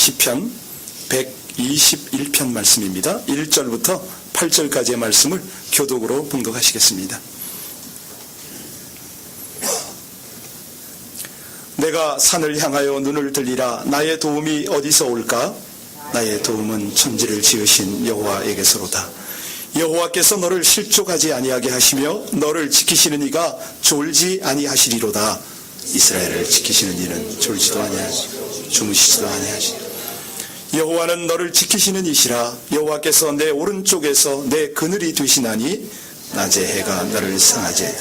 시편 121편 말씀입니다. 1절부터 8절까지의 말씀을 교독으로 봉독하시겠습니다. 내가 산을 향하여 눈을 들리라. 나의 도움이 어디서 올까? 나의 도움은 천지를 지으신 여호와에게서로다. 여호와께서 너를 실족하지 아니하게 하시며 너를 지키시는 이가 졸지 아니하시리로다. 이스라엘을 지키시는 이는 졸지도 아니하시고 주무시지도 아니하시리로다. 여호와는 너를 지키시는 이시라. 여호와께서 내 오른쪽에서 내 그늘이 되시나니 낮에 해가 너를 상하지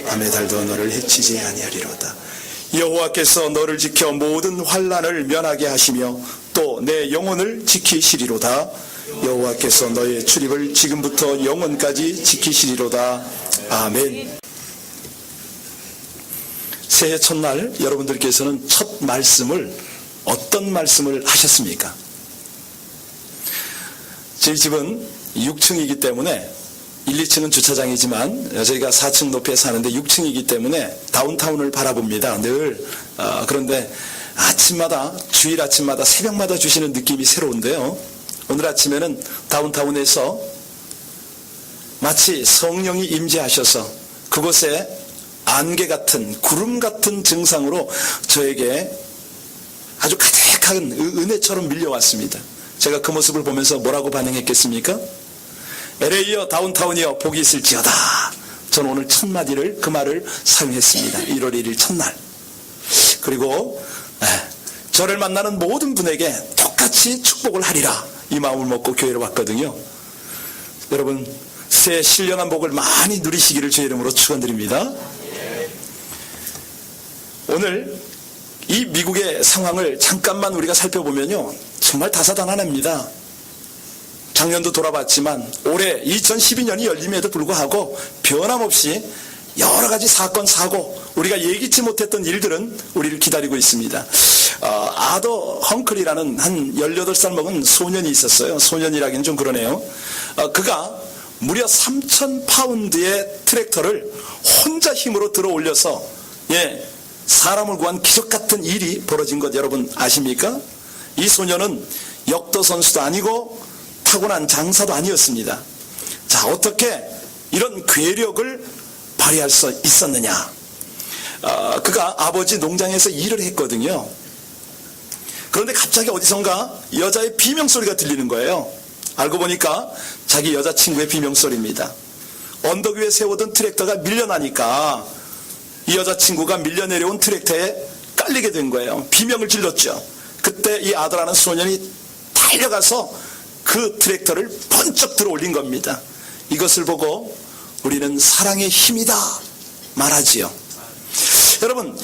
밤의 달도 너를 해치지 아니하리로다. 여호와께서 너를 지켜 모든 환난을 면하게 하시며 또 내 영혼을 지키시리로다. 여호와께서 너의 출입을 지금부터 영원까지 지키시리로다. 아멘. 새해 첫날 여러분들께서는 첫 말씀을 어떤 말씀을 하셨습니까? 저희 집은 6층이기 때문에 1, 2층은 주차장이지만 저희가 4층 높이에 사는데 6층이기 때문에 다운타운을 바라봅니다. 늘. 그런데 아침마다, 주일 아침마다, 새벽마다 주시는 느낌이 새로운데요. 오늘 아침에는 다운타운에서 마치 성령이 임재하셔서 그곳에 안개 같은, 구름 같은 증상으로 저에게 아주 가득한 은혜처럼 밀려왔습니다. 제가 그 모습을 보면서 뭐라고 반응했겠습니까? LA여 다운타운이여 복이 있을지어다. 저는 오늘 첫 마디를 그 말을 사용했습니다. 1월 1일 첫날. 그리고 저를 만나는 모든 분에게 똑같이 축복을 하리라 이 마음을 먹고 교회를 왔거든요. 여러분 새해 신령한 복을 많이 누리시기를 주의 이름으로 축원드립니다. 오늘 이 미국의 상황을 잠깐만 우리가 살펴보면요 정말 다사다난합니다. 작년도 돌아봤지만 올해 2012년이 열림에도 불구하고 변함없이 여러 가지 사건, 사고, 우리가 예기치 못했던 일들은 우리를 기다리고 있습니다. 아더 헝클이라는 한 18살 먹은 소년이 있었어요. 소년이라기는 좀 그러네요. 그가 무려 3,000파운드의 트랙터를 혼자 힘으로 들어 올려서 사람을 구한 기적 같은 일이 벌어진 것 여러분 아십니까? 이 소년은 역도 선수도 아니고 타고난 장사도 아니었습니다. 자, 어떻게 이런 괴력을 발휘할 수 있었느냐? 그가 아버지 농장에서 일을 했거든요. 그런데 갑자기 어디선가 여자의 비명소리가 들리는 거예요. 알고 보니까 자기 여자친구의 비명소리입니다. 언덕 위에 세우던 트랙터가 밀려나니까 이 여자친구가 밀려내려온 트랙터에 깔리게 된 거예요. 비명을 질렀죠. 그때 이 아들하는 소년이 달려가서 그 트랙터를 번쩍 들어 올린 겁니다. 이것을 보고 우리는 사랑의 힘이다 말하지요. 여러분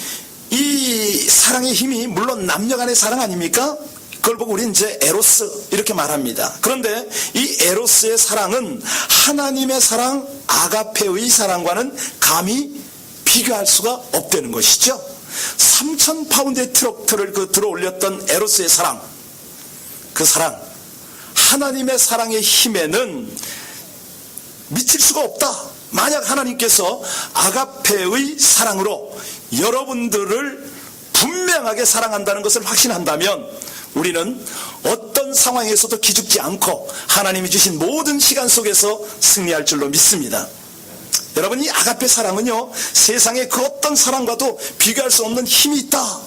이 사랑의 힘이 물론 남녀 간의 사랑 아닙니까? 그걸 보고 우리는 이제 에로스 이렇게 말합니다. 그런데 이 에로스의 사랑은 하나님의 사랑 아가페의 사랑과는 감히 비교할 수가 없다는 것이죠. 3,000파운드의 트랙터를 들어 올렸던 에로스의 사랑, 그 사랑 하나님의 사랑의 힘에는 미칠 수가 없다. 만약 하나님께서 아가페의 사랑으로 여러분들을 분명하게 사랑한다는 것을 확신한다면 우리는 어떤 상황에서도 기죽지 않고 하나님이 주신 모든 시간 속에서 승리할 줄로 믿습니다. 여러분 이 아가페 사랑은요 세상의 그 어떤 사랑과도 비교할 수 없는 힘이 있다.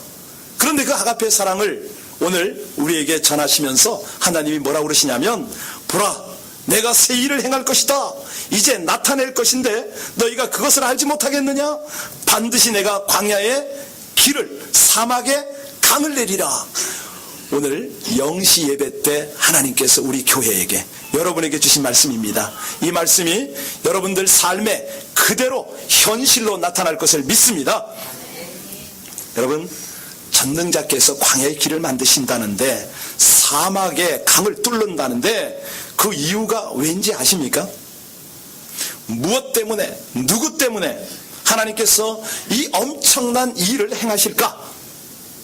그런데 그 아가페 사랑을 오늘 우리에게 전하시면서 하나님이 뭐라고 그러시냐면 보라 내가 새 일을 행할 것이다. 이제 나타낼 것인데 너희가 그것을 알지 못하겠느냐? 반드시 내가 광야에 길을 사막에 강을 내리라. 오늘 영시 예배 때 하나님께서 우리 교회에게 여러분에게 주신 말씀입니다. 이 말씀이 여러분들 삶에 그대로 현실로 나타날 것을 믿습니다. 여러분 전능자께서 광야의 길을 만드신다는데 사막에 강을 뚫는다는데 그 이유가 왠지 아십니까? 무엇 때문에 누구 때문에 하나님께서 이 엄청난 일을 행하실까?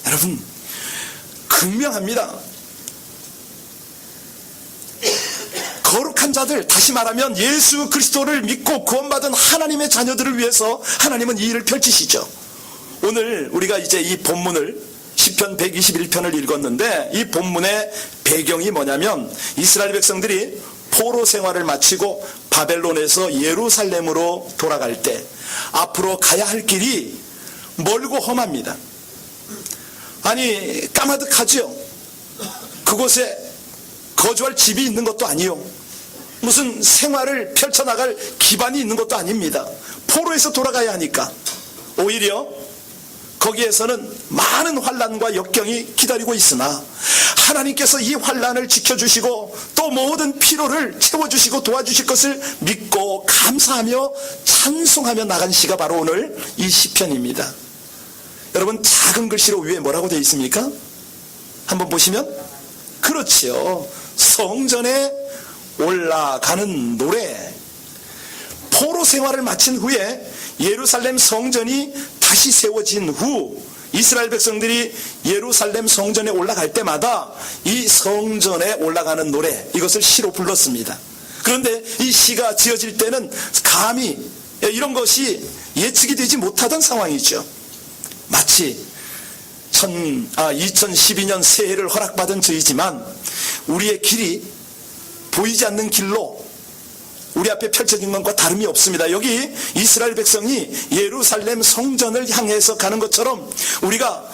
여러분 분명합니다. 거룩한 자들, 다시 말하면 예수 그리스도를 믿고 구원받은 하나님의 자녀들을 위해서 하나님은 이 일을 펼치시죠. 오늘 우리가 이제 이 본문을 시편 121편을 읽었는데 이 본문의 배경이 뭐냐면 이스라엘 백성들이 포로 생활을 마치고 바벨론에서 예루살렘으로 돌아갈 때 앞으로 가야 할 길이 멀고 험합니다. 아니 까마득하죠. 그곳에 거주할 집이 있는 것도 아니요, 무슨 생활을 펼쳐나갈 기반이 있는 것도 아닙니다. 포로에서 돌아가야 하니까 오히려 거기에서는 많은 환난과 역경이 기다리고 있으나 하나님께서 이 환난을 지켜주시고 또 모든 필요를 채워주시고 도와주실 것을 믿고 감사하며 찬송하며 나간 시가 바로 오늘 이 시편입니다. 여러분, 작은 글씨로 위에 뭐라고 되어 있습니까? 한번 보시면, 그렇지요, 성전에 올라가는 노래. 포로 생활을 마친 후에 예루살렘 성전이 다시 세워진 후 이스라엘 백성들이 예루살렘 성전에 올라갈 때마다 이 성전에 올라가는 노래, 이것을 시로 불렀습니다. 그런데 이 시가 지어질 때는 감히 이런 것이 예측이 되지 못하던 상황이죠. 마치 2012년 새해를 허락받은 저희지만 우리의 길이 보이지 않는 길로 우리 앞에 펼쳐진 것과 다름이 없습니다. 여기 이스라엘 백성이 예루살렘 성전을 향해서 가는 것처럼 우리가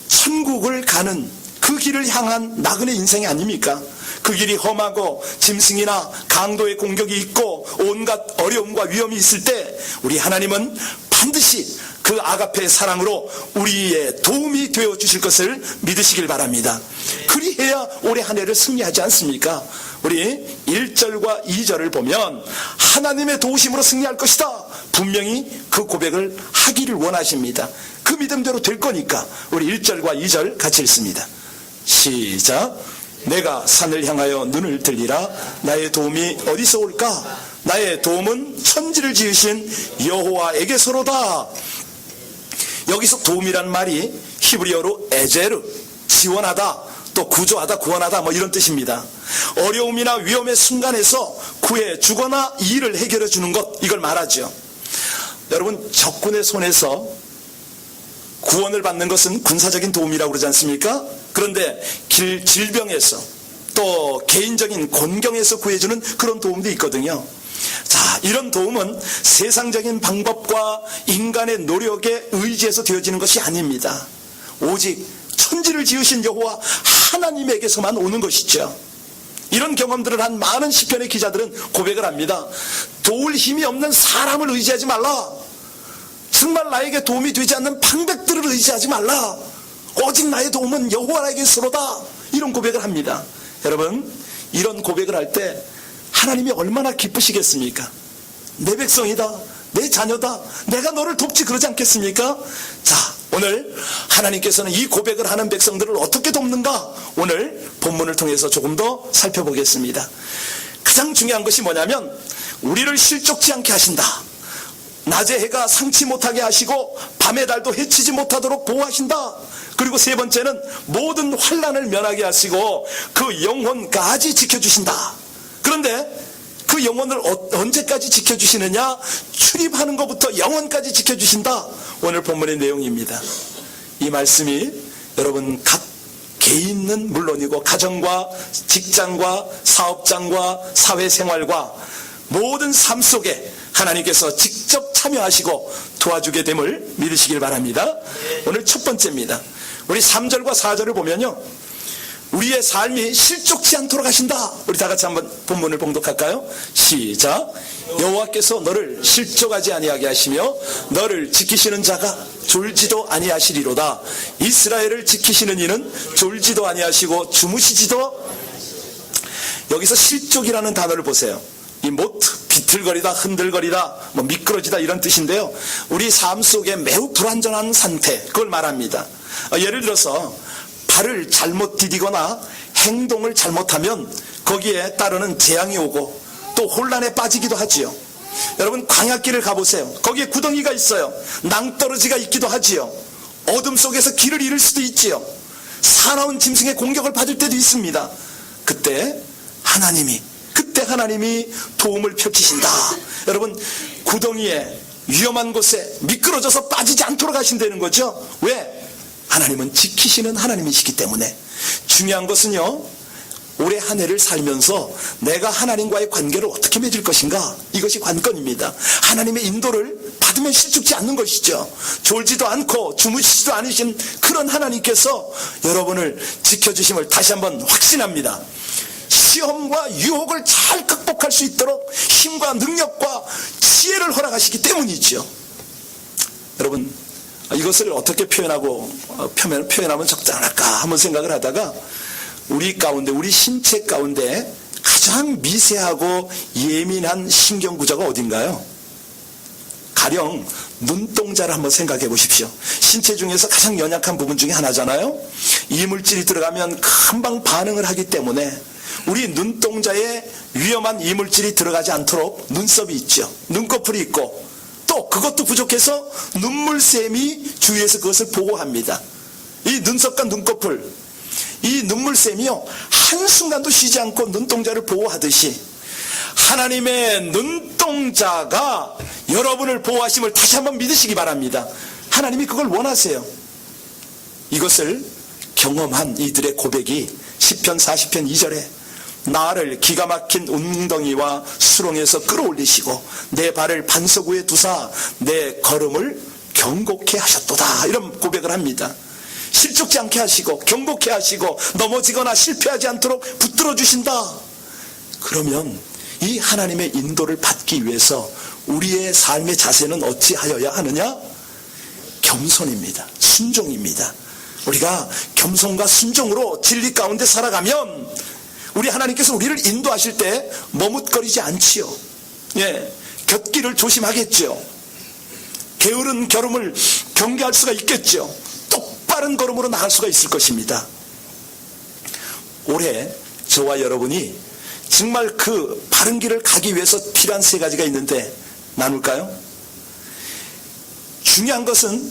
천국을 가는 그 길을 향한 나그네 인생이 아닙니까? 그 길이 험하고 짐승이나 강도의 공격이 있고 온갖 어려움과 위험이 있을 때 우리 하나님은 반드시 그 아가페의 사랑으로 우리의 도움이 되어 주실 것을 믿으시길 바랍니다. 그리해야 올해 한 해를 승리하지 않습니까? 우리 1절과 2절을 보면 하나님의 도우심으로 승리할 것이다, 분명히 그 고백을 하기를 원하십니다. 그 믿음대로 될 거니까 우리 1절과 2절 같이 읽습니다. 시작. 내가 산을 향하여 눈을 들리라. 나의 도움이 어디서 올까? 나의 도움은 천지를 지으신 여호와에게서로다. 여기서 도움이란 말이 히브리어로 에제르, 지원하다, 또 구조하다, 구원하다, 뭐 이런 뜻입니다. 어려움이나 위험의 순간에서 구해 주거나 일을 해결해 주는 것, 이걸 말하죠. 여러분, 적군의 손에서 구원을 받는 것은 군사적인 도움이라고 그러지 않습니까? 그런데 질병에서 또 개인적인 곤경에서 구해주는 그런 도움도 있거든요. 자, 이런 도움은 세상적인 방법과 인간의 노력에 의지해서 되어지는 것이 아닙니다. 오직 천지를 지으신 여호와 하나님에게서만 오는 것이죠. 이런 경험들을 한 많은 시편의 기자들은 고백을 합니다. 도울 힘이 없는 사람을 의지하지 말라. 정말 나에게 도움이 되지 않는 방백들을 의지하지 말라. 오직 나의 도움은 여호와에게서로다. 이런 고백을 합니다. 여러분, 이런 고백을 할 때 하나님이 얼마나 기쁘시겠습니까? 내 백성이다, 내 자녀다, 내가 너를 돕지 그러지 않겠습니까? 자, 오늘 하나님께서는 이 고백을 하는 백성들을 어떻게 돕는가, 오늘 본문을 통해서 조금 더 살펴보겠습니다. 가장 중요한 것이 뭐냐면 우리를 실족지 않게 하신다. 낮에 해가 상치 못하게 하시고 밤의 달도 해치지 못하도록 보호하신다. 그리고 세 번째는 모든 환난을 면하게 하시고 그 영혼까지 지켜주신다. 그런데 그 영혼을 언제까지 지켜주시느냐? 출입하는 것부터 영혼까지 지켜주신다. 오늘 본문의 내용입니다. 이 말씀이 여러분 각 개인은 물론이고 가정과 직장과 사업장과 사회생활과 모든 삶 속에 하나님께서 직접 참여하시고 도와주게 됨을 믿으시길 바랍니다. 오늘 첫 번째입니다. 우리 3절과 4절을 보면요, 우리의 삶이 실족지 않도록 하신다. 우리 다 같이 한번 본문을 봉독할까요? 시작. 여호와께서 너를 실족하지 아니하게 하시며 너를 지키시는 자가 졸지도 아니하시리로다. 이스라엘을 지키시는 이는 졸지도 아니하시고 주무시지도. 여기서 실족이라는 단어를 보세요. 이 모트, 비틀거리다, 흔들거리다, 뭐 미끄러지다, 이런 뜻인데요, 우리 삶 속에 매우 불완전한 상태, 그걸 말합니다. 예를 들어서 발을 잘못 디디거나 행동을 잘못하면 거기에 따르는 재앙이 오고 또 혼란에 빠지기도 하지요. 여러분, 광야길을 가보세요. 거기에 구덩이가 있어요. 낭떠러지가 있기도 하지요. 어둠 속에서 길을 잃을 수도 있지요. 사나운 짐승의 공격을 받을 때도 있습니다. 그때 하나님이 도움을 펼치신다. 여러분, 구덩이에 위험한 곳에 미끄러져서 빠지지 않도록 하신다는 거죠. 왜? 하나님은 지키시는 하나님이시기 때문에 중요한 것은요, 올해 한 해를 살면서 내가 하나님과의 관계를 어떻게 맺을 것인가, 이것이 관건입니다. 하나님의 인도를 받으면 실축지 않는 것이죠. 졸지도 않고 주무시지도 않으신 그런 하나님께서 여러분을 지켜주심을 다시 한번 확신합니다. 시험과 유혹을 잘 극복할 수 있도록 힘과 능력과 지혜를 허락하시기 때문이죠. 여러분, 이것을 어떻게 표현하면 적당할까 한번 생각을 하다가, 우리 가운데, 우리 신체 가운데 가장 미세하고 예민한 신경구조가 어딘가요? 가령 눈동자를 한번 생각해 보십시오. 신체 중에서 가장 연약한 부분 중에 하나잖아요. 이물질이 들어가면 금방 반응을 하기 때문에 우리 눈동자에 위험한 이물질이 들어가지 않도록 눈썹이 있죠. 눈꺼풀이 있고, 또 그것도 부족해서 눈물샘이 주위에서 그것을 보호합니다. 이 눈썹과 눈꺼풀, 이 눈물샘이요, 한순간도 쉬지 않고 눈동자를 보호하듯이 하나님의 눈동자가 여러분을 보호하심을 다시 한번 믿으시기 바랍니다. 하나님이 그걸 원하세요. 이것을 경험한 이들의 고백이 시편 40편 2절에 나를 기가 막힌 웅덩이와 수렁에서 끌어올리시고 내 발을 반석 위에 두사 내 걸음을 경고케 하셨도다, 이런 고백을 합니다. 실족지 않게 하시고 경고케 하시고 넘어지거나 실패하지 않도록 붙들어 주신다. 그러면 이 하나님의 인도를 받기 위해서 우리의 삶의 자세는 어찌하여야 하느냐? 겸손입니다. 순종입니다. 우리가 겸손과 순종으로 진리 가운데 살아가면 우리 하나님께서 우리를 인도하실 때 머뭇거리지 않지요. 곁길을 조심하겠죠. 게으른 걸음을 경계할 수가 있겠죠. 똑바른 걸음으로 나갈 수가 있을 것입니다. 올해 저와 여러분이 정말 그 바른 길을 가기 위해서 필요한 세 가지가 있는데 나눌까요? 중요한 것은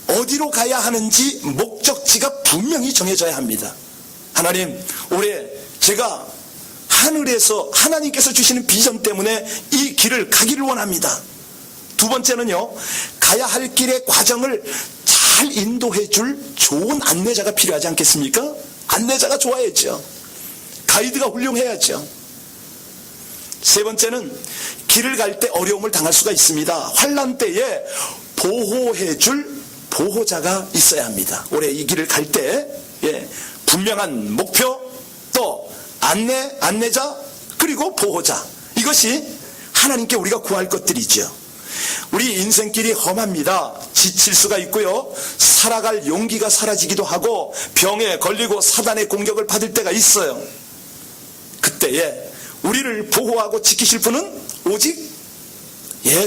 어디로 가야 하는지 목적지가 분명히 정해져야 합니다. 하나님, 올해 제가 하늘에서 하나님께서 주시는 비전 때문에 이 길을 가기를 원합니다. 두 번째는요, 가야 할 길의 과정을 잘 인도해 줄 좋은 안내자가 필요하지 않겠습니까? 안내자가 좋아야죠. 가이드가 훌륭해야죠. 세 번째는 길을 갈 때 어려움을 당할 수가 있습니다. 환난 때에 보호해 줄 보호자가 있어야 합니다. 올해 이 길을 갈 때 분명한 목표, 또 안내자, 그리고 보호자, 이것이 하나님께 우리가 구할 것들이죠. 우리 인생길이 험합니다. 지칠 수가 있고요, 살아갈 용기가 사라지기도 하고 병에 걸리고 사단의 공격을 받을 때가 있어요. 그때에 우리를 보호하고 지키실 분은 오직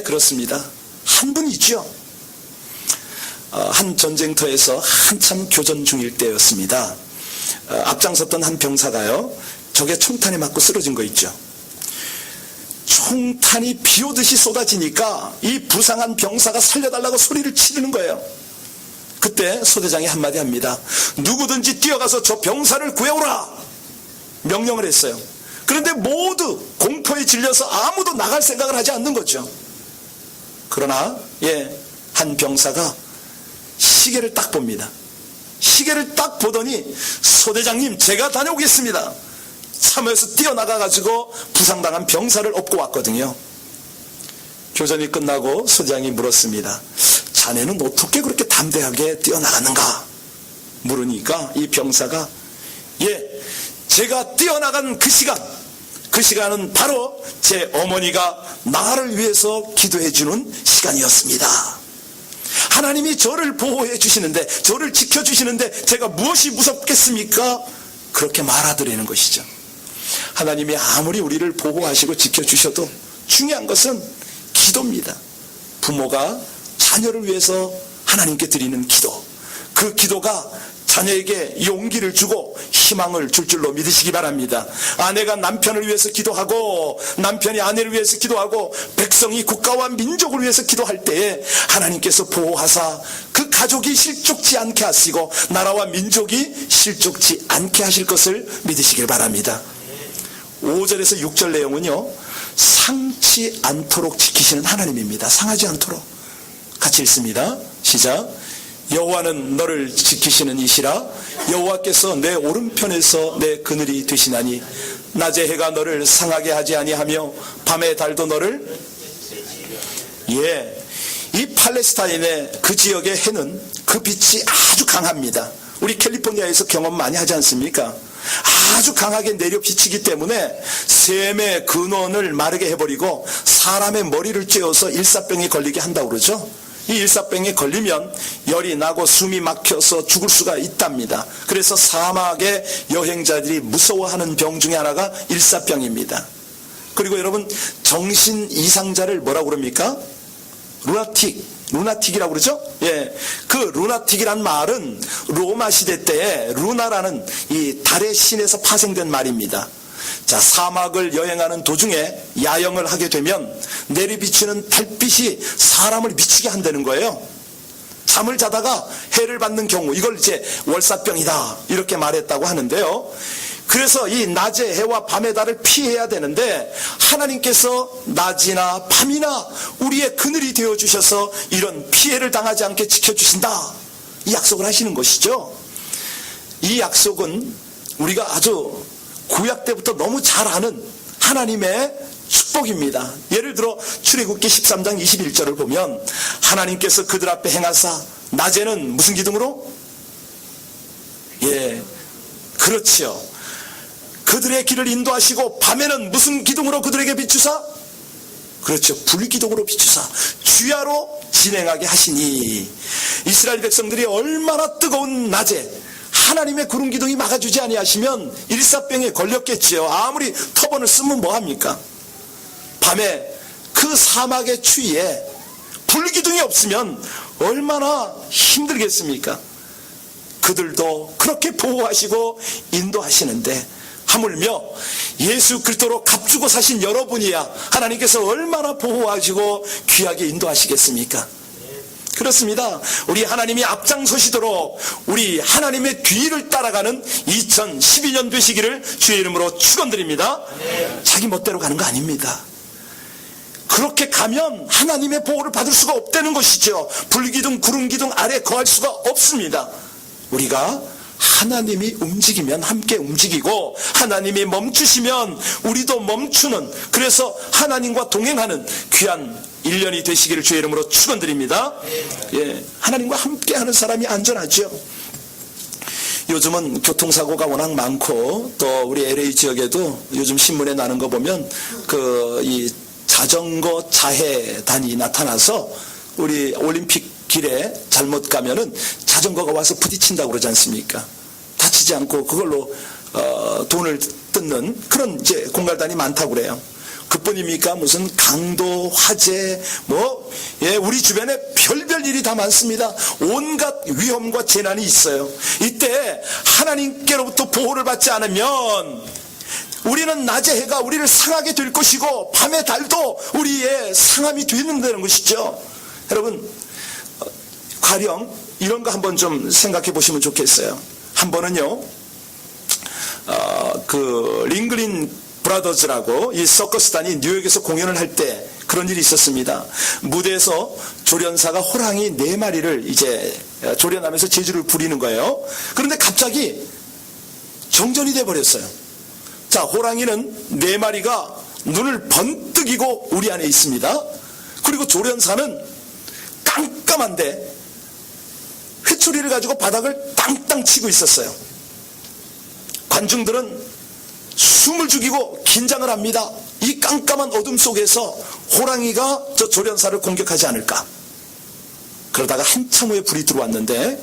그렇습니다, 한 분이죠. 한 전쟁터에서 한참 교전 중일 때였습니다. 앞장섰던 한 병사가요, 적의 총탄에 맞고 쓰러진 거 있죠. 총탄이 비오듯이 쏟아지니까 이 부상한 병사가 살려달라고 소리를 지르는 거예요. 그때 소대장이 한마디 합니다. 누구든지 뛰어가서 저 병사를 구해오라, 명령을 했어요. 그런데 모두 공포에 질려서 아무도 나갈 생각을 하지 않는 거죠. 그러나 한 병사가 시계를 딱 봅니다. 시계를 딱 보더니 소대장님, 제가 다녀오겠습니다. 참여해서 뛰어나가가지고 부상당한 병사를 업고 왔거든요. 교전이 끝나고 소대장이 물었습니다. 자네는 어떻게 그렇게 담대하게 뛰어나갔는가? 물으니까 이 병사가 제가 뛰어나간 그 시간은 바로 제 어머니가 나를 위해서 기도해 주는 시간이었습니다. 하나님이 저를 보호해 주시는데, 저를 지켜주시는데 제가 무엇이 무섭겠습니까? 그렇게 말하더라는 것이죠. 하나님이 아무리 우리를 보호하시고 지켜주셔도 중요한 것은 기도입니다. 부모가 자녀를 위해서 하나님께 드리는 기도, 그 기도가 자녀에게 용기를 주고 희망을 줄 줄로 믿으시기 바랍니다. 아내가 남편을 위해서 기도하고 남편이 아내를 위해서 기도하고 백성이 국가와 민족을 위해서 기도할 때에 하나님께서 보호하사 그 가족이 실족지 않게 하시고 나라와 민족이 실족지 않게 하실 것을 믿으시길 바랍니다. 5절에서 6절 내용은요, 상치 않도록 지키시는 하나님입니다. 상하지 않도록. 같이 읽습니다. 시작. 여호와는 너를 지키시는 이시라. 여호와께서 내 오른편에서 내 그늘이 되시나니 낮에 해가 너를 상하게 하지 아니하며 밤에 달도 너를 이 팔레스타인의 그 지역의 해는 그 빛이 아주 강합니다. 우리 캘리포니아에서 경험 많이 하지 않습니까? 아주 강하게 내려 비치기 때문에 샘의 근원을 마르게 해버리고 사람의 머리를 쬐어서 일사병이 걸리게 한다고 그러죠. 이 일사병에 걸리면 열이 나고 숨이 막혀서 죽을 수가 있답니다. 그래서 사막의 여행자들이 무서워하는 병 중에 하나가 일사병입니다. 그리고 여러분, 정신 이상자를 뭐라고 그럽니까? 루나틱이라고 그러죠? 그 루나틱이란 말은 로마 시대 때에 루나라는 이 달의 신에서 파생된 말입니다. 자, 사막을 여행하는 도중에 야영을 하게 되면 내리비추는 달빛이 사람을 미치게 한다는 거예요. 잠을 자다가 해를 받는 경우, 이걸 이제 월사병이다 이렇게 말했다고 하는데요. 그래서 이 낮의 해와 밤의 달을 피해야 되는데 하나님께서 낮이나 밤이나 우리의 그늘이 되어주셔서 이런 피해를 당하지 않게 지켜주신다, 이 약속을 하시는 것이죠. 이 약속은 우리가 아주 구약 때부터 너무 잘 아는 하나님의 축복입니다. 예를 들어 출애굽기 13장 21절을 보면 하나님께서 그들 앞에 행하사 낮에는 무슨 기둥으로? 그렇지요. 그들의 길을 인도하시고 밤에는 무슨 기둥으로 그들에게 비추사? 그렇죠. 불기둥으로 비추사 주야로 진행하게 하시니, 이스라엘 백성들이 얼마나 뜨거운 낮에 하나님의 구름 기둥이 막아주지 아니하시면 일사병에 걸렸겠지요. 아무리 터번을 쓰면 뭐합니까? 밤에 그 사막의 추위에 불기둥이 없으면 얼마나 힘들겠습니까? 그들도 그렇게 보호하시고 인도하시는데 하물며 예수 그리스도로 값주고 사신 여러분이야 하나님께서 얼마나 보호하시고 귀하게 인도하시겠습니까? 그렇습니다. 우리 하나님이 앞장서시도록 우리 하나님의 뒤를 따라가는 2012년 되시기를 주의 이름으로 축원드립니다. 자기 멋대로 가는 거 아닙니다. 그렇게 가면 하나님의 보호를 받을 수가 없다는 것이죠. 불기둥 구름기둥 아래 거할 수가 없습니다. 우리가 하나님이 움직이면 함께 움직이고 하나님이 멈추시면 우리도 멈추는, 그래서 하나님과 동행하는 귀한 1년이 되시기를 주의 이름으로 축원드립니다. 하나님과 함께하는 사람이 안전하죠. 요즘은 교통사고가 워낙 많고 또 우리 LA 지역에도 요즘 신문에 나는 거 보면 이 자전거 자해단이 나타나서 우리 올림픽 길에 잘못 가면은 자전거가 와서 부딪힌다고 그러지 않습니까? 다치지 않고 그걸로 돈을 뜯는 그런 이제 공갈단이 많다고 그래요. 그뿐입니까? 무슨 강도, 화재, 우리 주변에 별별 일이 다 많습니다. 온갖 위험과 재난이 있어요. 이때 하나님께로부터 보호를 받지 않으면 우리는 낮의 해가 우리를 상하게 될 것이고 밤의 달도 우리의 상함이 되는다는 것이죠. 여러분, 가령 이런 거 한번 좀 생각해 보시면 좋겠어요. 한 번은요, 링글린 브라더즈라고 이 서커스단이 뉴욕에서 공연을 할 때 그런 일이 있었습니다. 무대에서 조련사가 호랑이 4마리를 이제 조련하면서 재주를 부리는 거예요. 그런데 갑자기 정전이 돼 버렸어요. 자, 호랑이는 4마리가 눈을 번뜩이고 우리 안에 있습니다. 그리고 조련사는 깜깜한데 회초리를 가지고 바닥을 땅땅 치고 있었어요. 관중들은 숨을 죽이고 긴장을 합니다. 이 깜깜한 어둠 속에서 호랑이가 저 조련사를 공격하지 않을까. 그러다가 한참 후에 불이 들어왔는데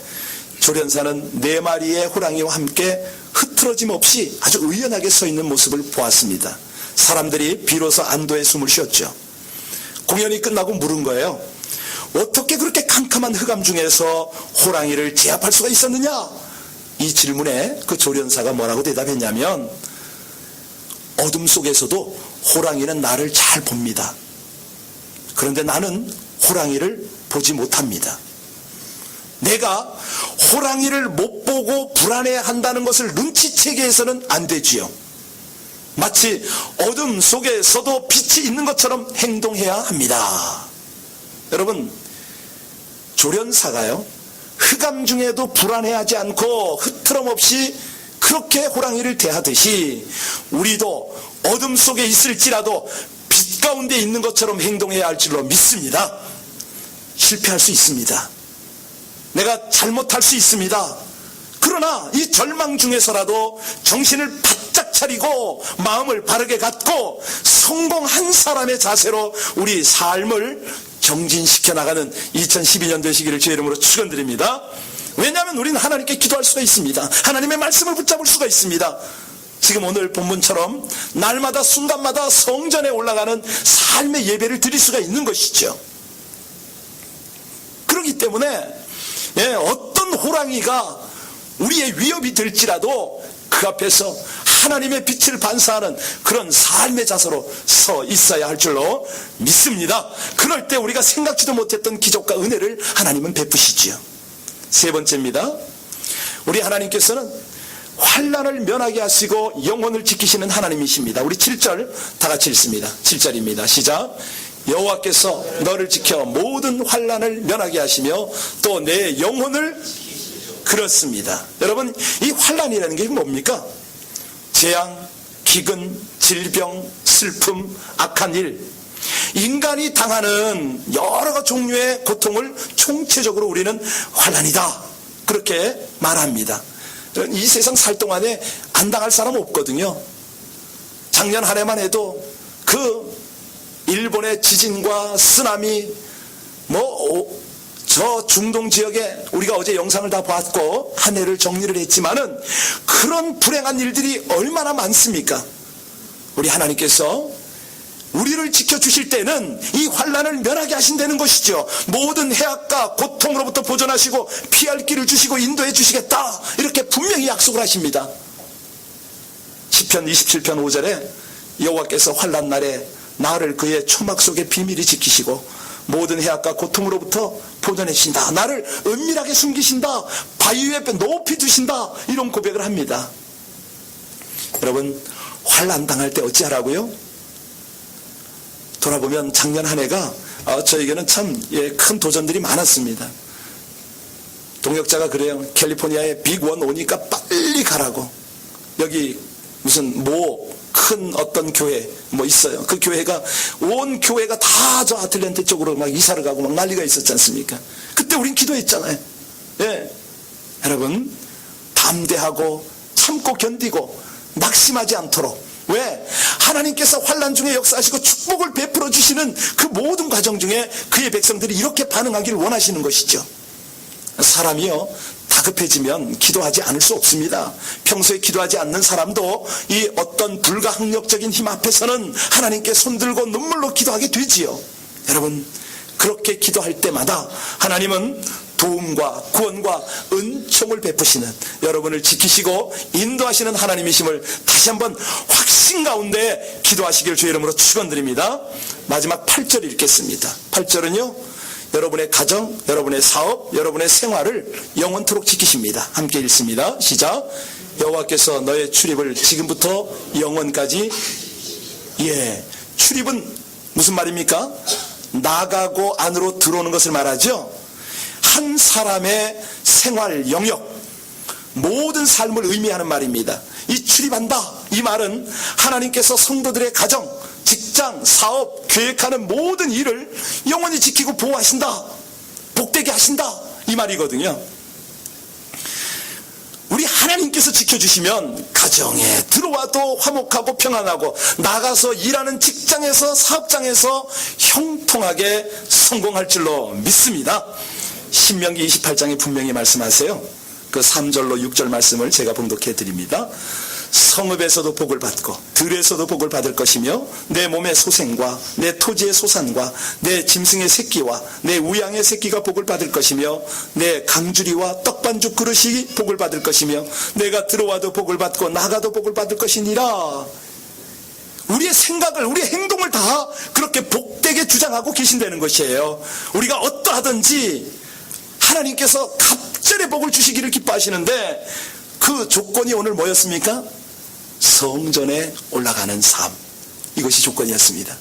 조련사는 4마리의 호랑이와 함께 흐트러짐 없이 아주 의연하게 서 있는 모습을 보았습니다. 사람들이 비로소 안도의 숨을 쉬었죠. 공연이 끝나고 물은 거예요. 어떻게 그렇게 캄캄한 흑암 중에서 호랑이를 제압할 수가 있었느냐? 이 질문에 그 조련사가 뭐라고 대답했냐면, 어둠 속에서도 호랑이는 나를 잘 봅니다. 그런데 나는 호랑이를 보지 못합니다. 내가 호랑이를 못 보고 불안해한다는 것을 눈치채게 해서는 안 되지요. 마치 어둠 속에서도 빛이 있는 것처럼 행동해야 합니다. 여러분, 조련사가요, 흑암 중에도 불안해하지 않고 흐트럼 없이 그렇게 호랑이를 대하듯이 우리도 어둠 속에 있을지라도 빛 가운데 있는 것처럼 행동해야 할 줄로 믿습니다. 실패할 수 있습니다. 내가 잘못할 수 있습니다. 그러나 이 절망 중에서라도 정신을 바짝 차리고 마음을 바르게 갖고 성공한 사람의 자세로 우리 삶을 정진시켜 나가는 2012년 되시기를 주의 이름으로 축원드립니다. 왜냐하면 우리는 하나님께 기도할 수가 있습니다. 하나님의 말씀을 붙잡을 수가 있습니다. 지금 오늘 본문처럼 날마다 순간마다 성전에 올라가는 삶의 예배를 드릴 수가 있는 것이죠. 그렇기 때문에 어떤 호랑이가 우리의 위협이 될지라도 그 앞에서 하나님의 빛을 반사하는 그런 삶의 자세로 서 있어야 할 줄로 믿습니다. 그럴 때 우리가 생각지도 못했던 기적과 은혜를 하나님은 베푸시지요. 세 번째입니다. 우리 하나님께서는 환난을 면하게 하시고 영혼을 지키시는 하나님이십니다. 우리 7절 다 같이 읽습니다. 7절입니다. 시작. 여호와께서 너를 지켜 모든 환난을 면하게 하시며 또 내 영혼을 그렇습니다. 여러분, 이 환난이라는 게 뭡니까? 재앙, 기근, 질병, 슬픔, 악한 일, 인간이 당하는 여러 종류의 고통을 총체적으로 우리는 환난이다, 그렇게 말합니다. 이 세상 살 동안에 안 당할 사람 없거든요. 작년 한 해만 해도 그 일본의 지진과 쓰나미, 저 중동 지역에 우리가 어제 영상을 다 봤고 한 해를 정리를 했지만은 그런 불행한 일들이 얼마나 많습니까? 우리 하나님께서 우리를 지켜주실 때는 이 환난을 면하게 하신다는 것이죠. 모든 해악과 고통으로부터 보존하시고 피할 길을 주시고 인도해 주시겠다, 이렇게 분명히 약속을 하십니다. 시편 27편 5절에 여호와께서 환난 날에 나를 그의 초막 속에 비밀히 지키시고 모든 해악과 고통으로부터 보존해 주신다, 나를 은밀하게 숨기신다, 바위 위에 높이 두신다, 이런 고백을 합니다. 여러분, 환난 당할 때 어찌하라고요? 돌아보면 작년 한 해가 저에게는 참 큰 도전들이 많았습니다. 동역자가 그래요. 캘리포니아에 빅원 오니까 빨리 가라고. 여기 무슨 큰 어떤 교회 있어요. 그 교회가 온 교회가 다 저 아틀랜타 쪽으로 막 이사를 가고 막 난리가 있었지 않습니까? 그때 우린 기도했잖아요. 여러분, 담대하고 참고 견디고 낙심하지 않도록. 왜? 하나님께서 환난 중에 역사하시고 축복을 베풀어 주시는 그 모든 과정 중에 그의 백성들이 이렇게 반응하기를 원하시는 것이죠. 사람이요, 다급해지면 기도하지 않을 수 없습니다. 평소에 기도하지 않는 사람도 이 어떤 불가항력적인 힘 앞에서는 하나님께 손들고 눈물로 기도하게 되지요. 여러분, 그렇게 기도할 때마다 하나님은 도움과 구원과 은총을 베푸시는, 여러분을 지키시고 인도하시는 하나님이심을 다시 한번 확신 가운데 기도하시길 주의 이름으로 축원드립니다. 마지막 8절 읽겠습니다. 8절은요, 여러분의 가정, 여러분의 사업, 여러분의 생활을 영원토록 지키십니다. 함께 읽습니다. 시작. 여호와께서 너의 출입을 지금부터 영원까지. 출입은 무슨 말입니까? 나가고 안으로 들어오는 것을 말하죠. 한 사람의 생활 영역, 모든 삶을 의미하는 말입니다. 이 출입한다, 이 말은 하나님께서 성도들의 가정, 직장, 사업, 계획하는 모든 일을 영원히 지키고 보호하신다, 복되게 하신다, 이 말이거든요. 우리 하나님께서 지켜주시면 가정에 들어와도 화목하고 평안하고, 나가서 일하는 직장에서 사업장에서 형통하게 성공할 줄로 믿습니다. 신명기 28장에 분명히 말씀하세요. 그 3절로 6절 말씀을 제가 봉독해 드립니다. 성읍에서도 복을 받고 들에서도 복을 받을 것이며 내 몸의 소생과 내 토지의 소산과 내 짐승의 새끼와 내 우양의 새끼가 복을 받을 것이며 내 강주리와 떡반죽 그릇이 복을 받을 것이며 내가 들어와도 복을 받고 나가도 복을 받을 것이니라. 우리의 생각을, 우리의 행동을 다 그렇게 복되게 주장하고 계신다는 것이에요. 우리가 어떠하든지 하나님께서 갑절의 복을 주시기를 기뻐하시는데, 그 조건이 오늘 뭐였습니까? 성전에 올라가는 삶, 이것이 조건이었습니다.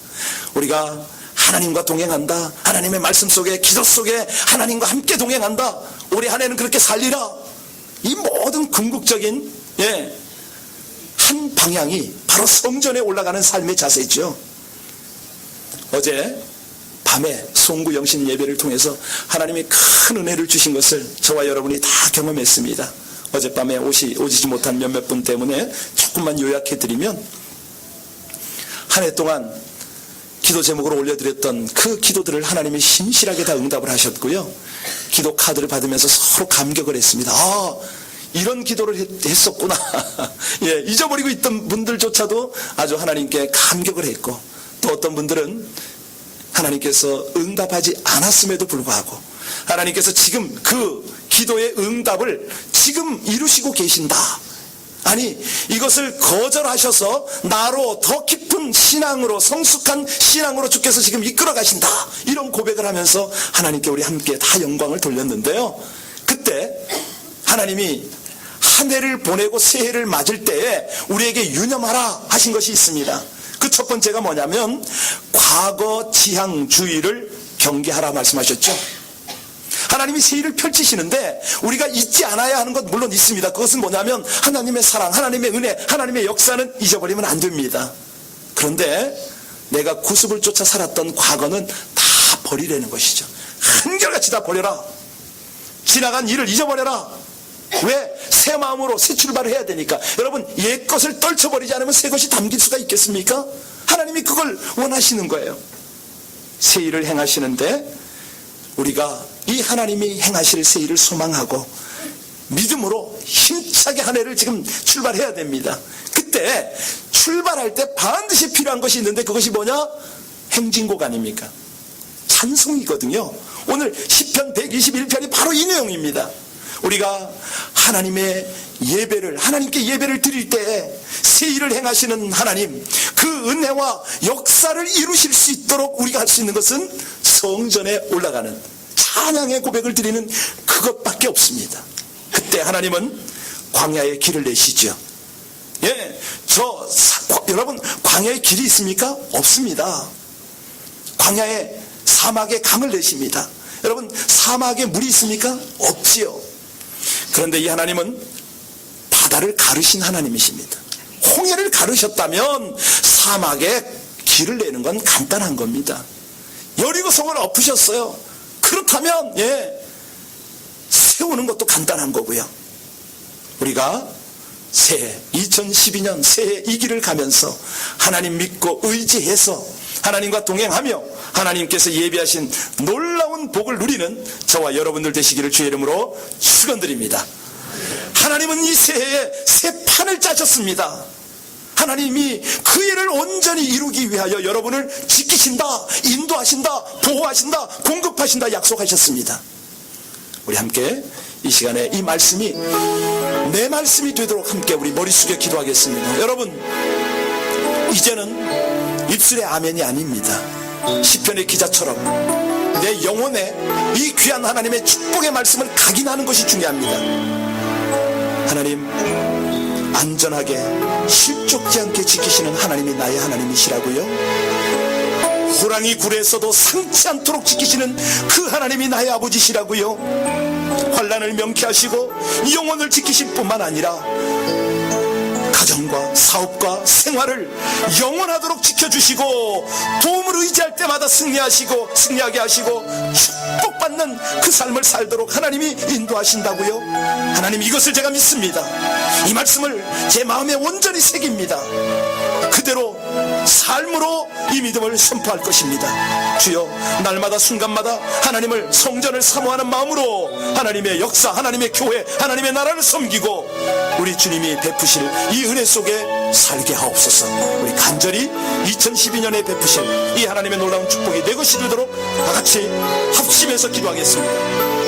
우리가 하나님과 동행한다. 하나님의 말씀 속에, 기도 속에 하나님과 함께 동행한다. 올해 한 해는 그렇게 살리라. 이 모든 궁극적인 한 방향이 바로 성전에 올라가는 삶의 자세죠. 어제 밤에 송구 영신 예배를 통해서 하나님이 큰 은혜를 주신 것을 저와 여러분이 다 경험했습니다. 어젯밤에 오시지 못한 몇몇 분 때문에 조금만 요약해드리면, 한 해 동안 기도 제목으로 올려드렸던 그 기도들을 하나님이 신실하게 다 응답을 하셨고요. 기도 카드를 받으면서 서로 감격을 했습니다. 아, 이런 기도를 했었구나. 예, 잊어버리고 있던 분들조차도 아주 하나님께 감격을 했고, 또 어떤 분들은 하나님께서 응답하지 않았음에도 불구하고 하나님께서 지금 그 기도의 응답을 지금 이루시고 계신다. 아니, 이것을 거절하셔서 나로 더 깊은 신앙으로, 성숙한 신앙으로 주께서 지금 이끌어 가신다. 이런 고백을 하면서 하나님께 우리 함께 다 영광을 돌렸는데요. 그때 하나님이 한 해를 보내고 새해를 맞을 때에 우리에게 유념하라 하신 것이 있습니다. 그 첫 번째가 뭐냐면 과거 지향주의를 경계하라 말씀하셨죠. 하나님이 새해를 펼치시는데 우리가 잊지 않아야 하는 것 물론 있습니다. 그것은 뭐냐면 하나님의 사랑, 하나님의 은혜, 하나님의 역사는 잊어버리면 안 됩니다. 그런데 내가 구습을 쫓아 살았던 과거는 다 버리라는 것이죠. 한결같이 다 버려라. 지나간 일을 잊어버려라. 왜? 새 마음으로 새 출발을 해야 되니까. 여러분, 옛 것을 떨쳐버리지 않으면 새 것이 담길 수가 있겠습니까? 하나님이 그걸 원하시는 거예요. 새 일을 행하시는데 우리가 이 하나님이 행하실 새 일을 소망하고 믿음으로 힘차게 한 해를 지금 출발해야 됩니다. 그때 출발할 때 반드시 필요한 것이 있는데 그것이 뭐냐? 행진곡 아닙니까? 찬송이거든요. 오늘 시편 121편이 바로 이 내용입니다. 우리가 하나님의 예배를, 하나님께 예배를 드릴 때 새 일을 행하시는 하나님, 그 은혜와 역사를 이루실 수 있도록 우리가 할 수 있는 것은 성전에 올라가는 찬양의 고백을 드리는 그것밖에 없습니다. 그때 하나님은 광야의 길을 내시죠. 예, 여러분, 광야의 길이 있습니까? 없습니다. 광야의 사막의 강을 내십니다. 여러분, 사막에 물이 있습니까? 없지요. 그런데 이 하나님은 바다를 가르신 하나님이십니다. 홍해를 가르셨다면 사막에 길을 내는 건 간단한 겁니다. 여리고성을 엎으셨어요. 그렇다면 세우는 것도 간단한 거고요. 우리가 새해 2012년 새해 이 길을 가면서 하나님 믿고 의지해서 하나님과 동행하며 하나님께서 예비하신 놀라운 복을 누리는 저와 여러분들 되시기를 주의 이름으로 축원드립니다. 하나님은 이 새해에 새 판을 짜셨습니다. 하나님이 그 일을 온전히 이루기 위하여 여러분을 지키신다, 인도하신다, 보호하신다, 공급하신다 약속하셨습니다. 우리 함께 이 시간에 이 말씀이 내 말씀이 되도록 함께 우리 머리 숙여 기도하겠습니다. 여러분, 이제는 입술의 아멘이 아닙니다. 시편의 기자처럼 내 영혼에 이 귀한 하나님의 축복의 말씀을 각인하는 것이 중요합니다. 하나님, 안전하게 실족지 않게 지키시는 하나님이 나의 하나님이시라고요. 호랑이 굴에서도 상치 않도록 지키시는 그 하나님이 나의 아버지시라고요. 환난을 명쾌하시고 영혼을 지키실 뿐만 아니라 가정과 사업과 생활을 영원하도록 지켜주시고 도움을 의지할 때마다 승리하게 하시고 축복받는 그 삶을 살도록 하나님이 인도하신다고요. 하나님, 이것을 제가 믿습니다. 이 말씀을 제 마음에 온전히 새깁니다. 그대로 삶으로 이 믿음을 선포할 것입니다. 주여, 날마다 순간마다 하나님을, 성전을 사모하는 마음으로 하나님의 역사, 하나님의 교회, 하나님의 나라를 섬기고 우리 주님이 베푸실 이 은혜 속에 살게 하옵소서. 우리 간절히 2012년에 베푸실 이 하나님의 놀라운 축복이 내 것이 되도록 다 같이 합심해서 기도하겠습니다.